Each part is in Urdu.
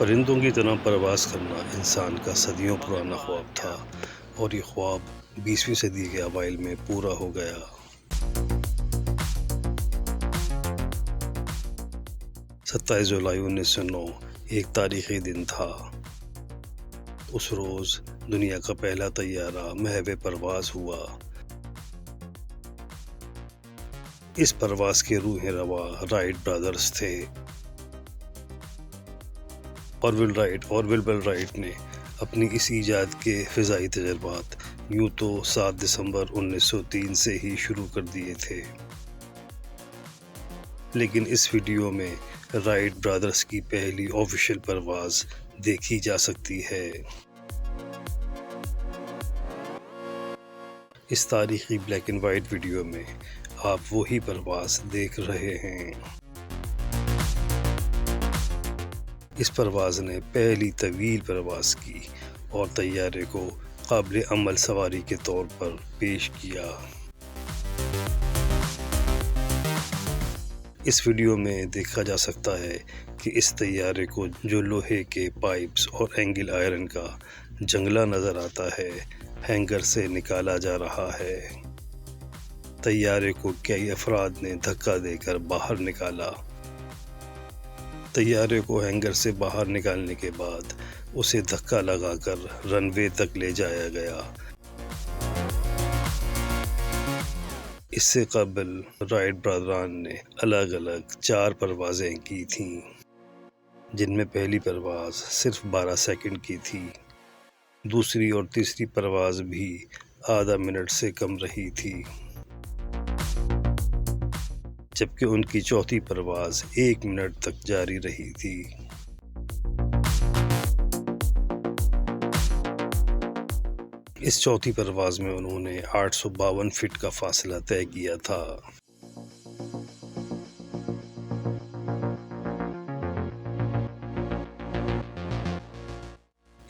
پرندوں کی طرح پرواز کرنا انسان کا صدیوں پرانا خواب تھا اور یہ خواب 20ویں صدی کے اوائل میں پورا ہو گیا۔ 27 جولائی 1909 ایک تاریخی دن تھا۔ اس روز دنیا کا پہلا طیارہ محو پرواز ہوا۔ اس پرواز کے روح رواں رائٹ برادرز تھے۔ ولبر رائٹ نے اپنی اس ایجاد کے فضائی تجربات یوں تو 7 دسمبر 1903 سے ہی شروع کر دیے تھے، لیکن اس ویڈیو میں رائٹ برادرز کی پہلی آفیشیل پرواز دیکھی جا سکتی ہے۔ اس تاریخی بلیک اینڈ وائٹ ویڈیو میں آپ وہی پرواز دیکھ رہے ہیں۔ اس پرواز نے پہلی طویل پرواز کی اور طیارے کو قابل عمل سواری کے طور پر پیش کیا۔ اس ویڈیو میں دیکھا جا سکتا ہے کہ اس طیارے کو جو لوہے کے پائپس اور اینگل آئرن کا جنگلہ نظر آتا ہے، ہینگر سے نکالا جا رہا ہے۔ طیارے کو کئی افراد نے دھکا دے کر باہر نکالا۔ طیارے کو ہینگر سے باہر نکالنے کے بعد اسے دھکا لگا کر رن وے تک لے جایا گیا۔ اس سے قبل رائٹ برادران نے الگ الگ 4 پروازیں کی تھیں، جن میں پہلی پرواز صرف 12 سیکنڈ کی تھی۔ دوسری اور تیسری پرواز بھی آدھا منٹ سے کم رہی تھی، جبکہ ان کی چوتھی پرواز 1 منٹ تک جاری رہی تھی۔ اس چوتھی پرواز میں انہوں نے 852 فٹ کا فاصلہ طے کیا تھا۔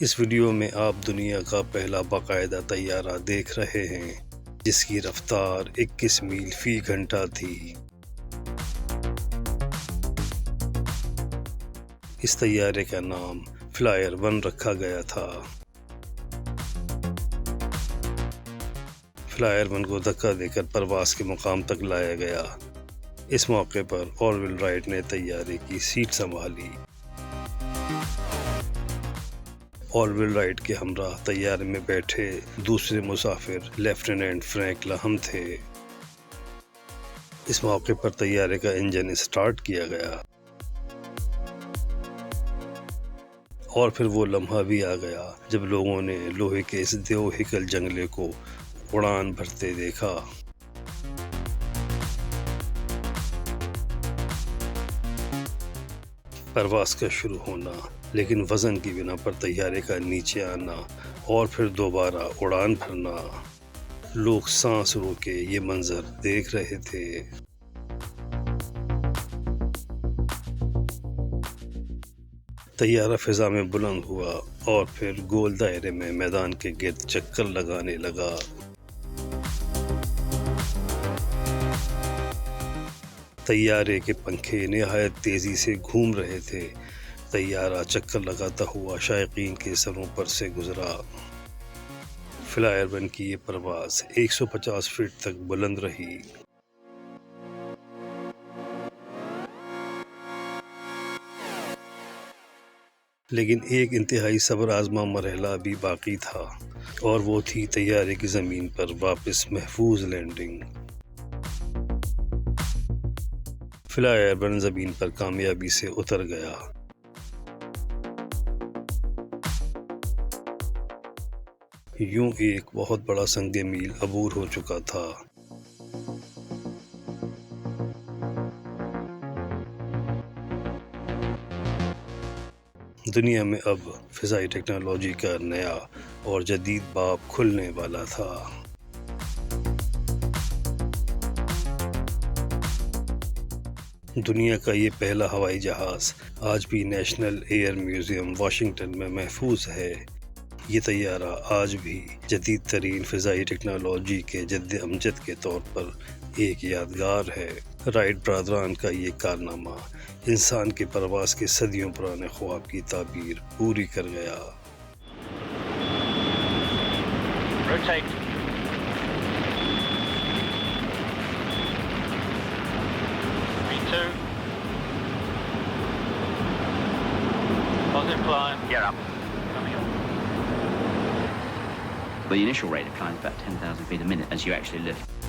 اس ویڈیو میں آپ دنیا کا پہلا باقاعدہ طیارہ دیکھ رہے ہیں، جس کی رفتار 21 میل فی گھنٹہ تھی۔ اس طیارے کا نام فلائر 1 رکھا گیا تھا۔ فلائر 1 کو دھکا دے کر پرواز کے مقام تک لایا گیا۔ اس موقع پر اورول رائٹ نے طیارے کی سیٹ سنبھالی۔ اورول رائٹ کے ہمراہ طیارے میں بیٹھے دوسرے مسافر لیفٹیننٹ فرینک لاہم تھے۔ اس موقع پر طیارے کا انجن اسٹارٹ کیا گیا اور پھر وہ لمحہ بھی آ گیا جب لوگوں نے لوہے کے اس دیو ہیکل جنگلے کو اڑان بھرتے دیکھا۔ پرواز کا شروع ہونا، لیکن وزن کی بنا پر طیارے کا نیچے آنا اور پھر دوبارہ اڑان بھرنا، لوگ سانس روکے یہ منظر دیکھ رہے تھے۔ طیارہ فضا میں بلند ہوا اور پھر گول دائرے میں میدان کے گرد چکر لگانے لگا۔ طیارے کے پنکھے نہایت تیزی سے گھوم رہے تھے۔ طیارہ چکر لگاتا ہوا شائقین کے سروں پر سے گزرا۔ فلائر 1 کی یہ پرواز 150 فٹ تک بلند رہی۔ لیکن ایک انتہائی صبر آزما مرحلہ بھی باقی تھا، اور وہ تھی طیارے کی زمین پر واپس محفوظ لینڈنگ۔ فلائر 1 زمین پر کامیابی سے اتر گیا۔ یوں ایک بہت بڑا سنگ میل عبور ہو چکا تھا۔ دنیا میں اب فضائی ٹیکنالوجی کا نیا اور جدید باب کھلنے والا تھا۔ دنیا کا یہ پہلا ہوائی جہاز آج بھی نیشنل ایئر میوزیم واشنگٹن میں محفوظ ہے۔ یہ طیارہ آج بھی جدید ترین فضائی ٹیکنالوجی کے جد امجد کے طور پر ایک یادگار ہے۔ رائٹ برادران کا یہ کارنامہ انسان کی پرواز کے صدیوں پرانے خواب کی تعبیر پوری کر گیا۔ Rotate. V2. Positive climb. Gear up. Coming up. The initial rate of climb is about 10,000 feet a minute as you actually lift.